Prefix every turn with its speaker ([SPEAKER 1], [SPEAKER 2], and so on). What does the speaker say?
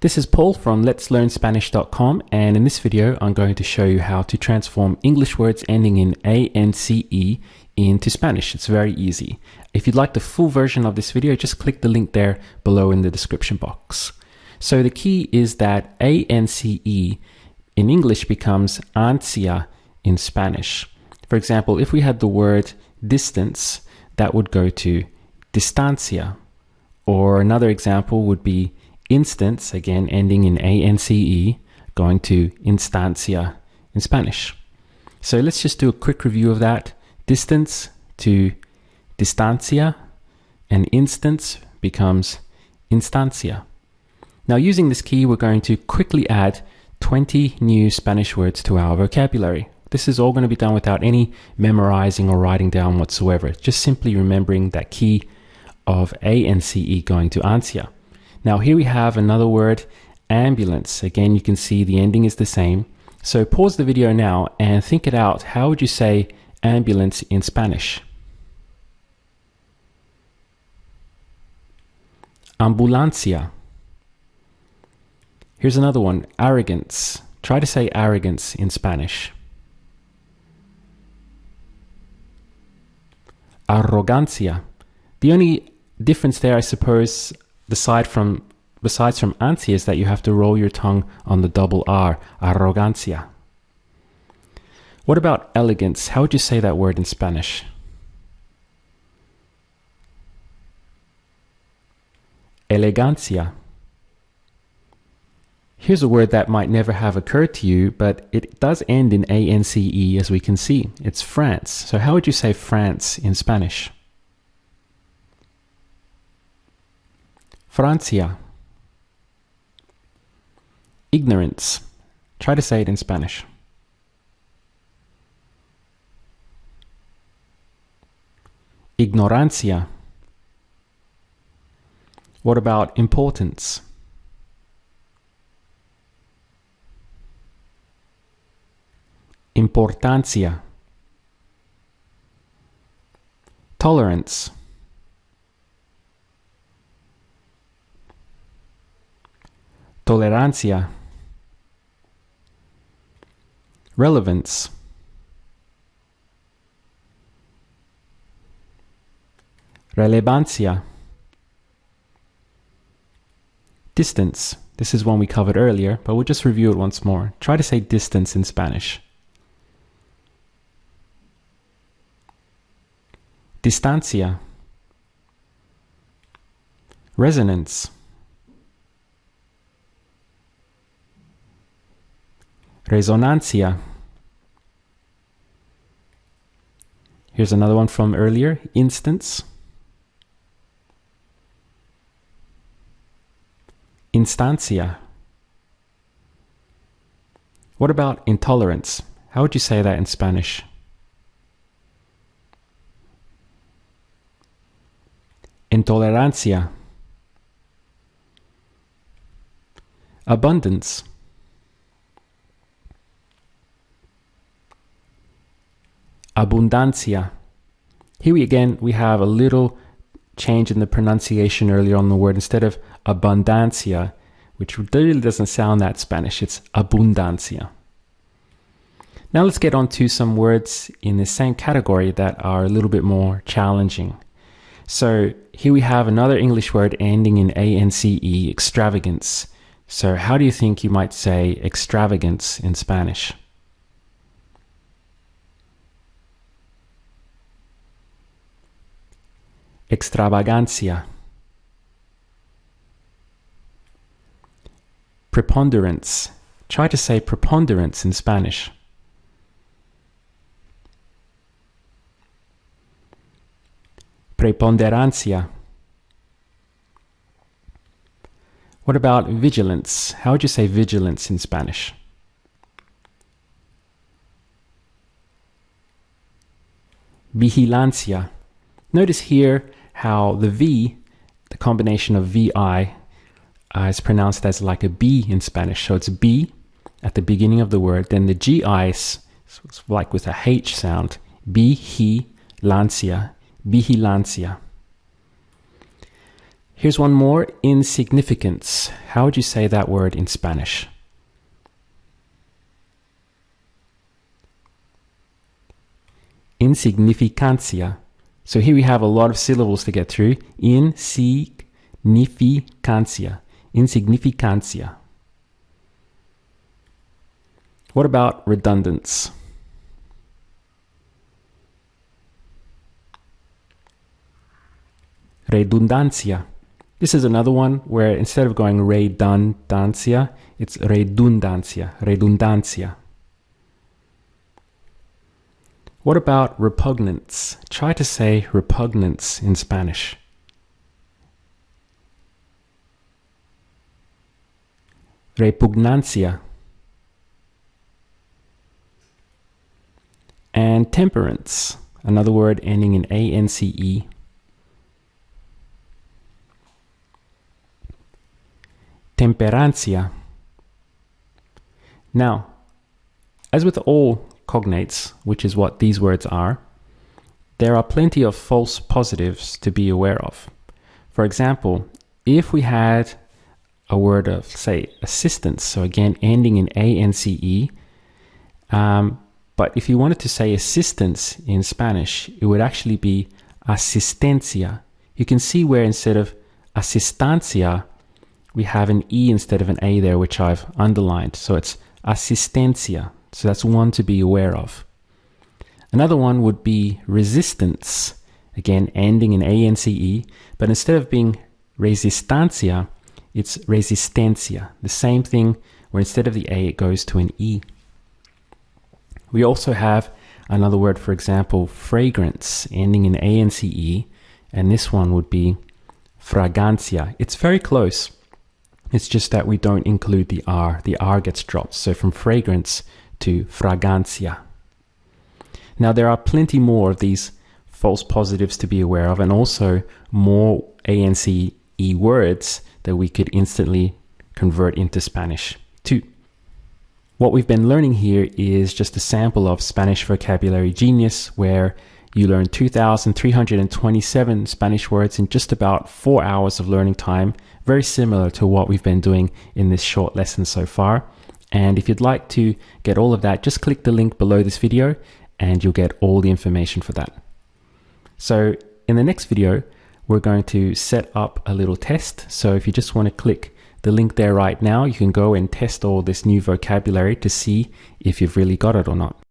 [SPEAKER 1] This is Paul from letslearnspanish.com, and in this video I'm going to show you how to transform English words ending in ance into Spanish. It's very easy. If you'd like the full version of this video, just click the link there below in the description box. So the key is that ance in English becomes ansia in Spanish. For example, if we had the word distance, that would go to distancia. Or another example would be instance, again ending in ance, going to instancia in Spanish. So let's just do a quick review of that. Distance to distancia, and instance becomes instancia. Now, using this key, we're going to quickly add 20 new Spanish words to our vocabulary. This is all going to be done without any memorizing or writing down whatsoever, just simply remembering that key of ance going to ansia. Now here we have another word, ambulance. Again, you can see the ending is the same. So pause the video now and think it out. How would you say ambulance in Spanish? Ambulancia. Here's another one, arrogance. Try to say arrogance in Spanish. Arrogancia. The only difference there, I suppose, besides from ansia, is that you have to roll your tongue on the double R, arrogancia. What about elegance? How would you say that word in Spanish? Elegancia. Here's a word that might never have occurred to you, but it does end in ance, as we can see. It's France. So how would you say France in Spanish? Francia. Ignorance. Try to say it in Spanish. Ignorancia. What about importance? Importancia. Tolerance. Tolerancia. Relevance. Relevancia. Distance. This is one we covered earlier, but we'll just review it once more. Try to say distance in Spanish. Distancia. Resonance. Resonancia. Here's another one from earlier, instance. Instancia. What about intolerance? How would you say that in Spanish? Intolerancia. Abundance. Abundancia. Here we have a little change in the pronunciation earlier on the word. Instead of abundancia, which really doesn't sound that Spanish, it's abundancia. Now let's get on to some words in the same category that are a little bit more challenging. So here we have another English word ending in ance, extravagance. So how do you think you might say extravagance in Spanish? Extravagancia. Preponderance. Try to say preponderance in Spanish. Preponderancia. What about vigilance? How would you say vigilance in Spanish? Vigilancia. Notice here how the V, the combination of VI, is pronounced as like a B in Spanish. So it's B at the beginning of the word. Then the GI is like with a H sound. Vigilancia. Vigilancia. Here's one more, insignificance. How would you say that word in Spanish? Insignificancia. So here we have a lot of syllables to get through. Insignificancia. Insignificancia. What about redundance? Redundancia. This is another one where instead of going redundancia, it's redundancia. Redundancia. What about repugnance? Try to say repugnance in Spanish. Repugnancia. And temperance, another word ending in ance. Temperancia. Now, as with all cognates, which is what these words are, there are plenty of false positives to be aware of. For example, if we had a word of, say, assistance, so again ending in ance, but if you wanted to say assistance in Spanish, it would actually be asistencia. You can see where instead of asistencia, we have an E instead of an A there, which I've underlined. So it's asistencia. So that's one to be aware of. Another one would be resistance. Again, ending in ance, but instead of being resistancia, it's resistencia. The same thing where instead of the A, it goes to an E. We also have another word, for example, fragrance, ending in ance, and this one would be fragancia. It's very close. It's just that we don't include the R. The R gets dropped. So from fragrance to fragancia. Now there are plenty more of these false positives to be aware of, and also more ance words that we could instantly convert into Spanish too. What we've been learning here is just a sample of Spanish Vocabulary Genius, where you learn 2,327 Spanish words in just about 4 hours of learning time, very similar to what we've been doing in this short lesson so far. And if you'd like to get all of that, just click the link below this video and you'll get all the information for that. So in the next video, we're going to set up a little test. So if you just want to click the link there right now, you can go and test all this new vocabulary to see if you've really got it or not.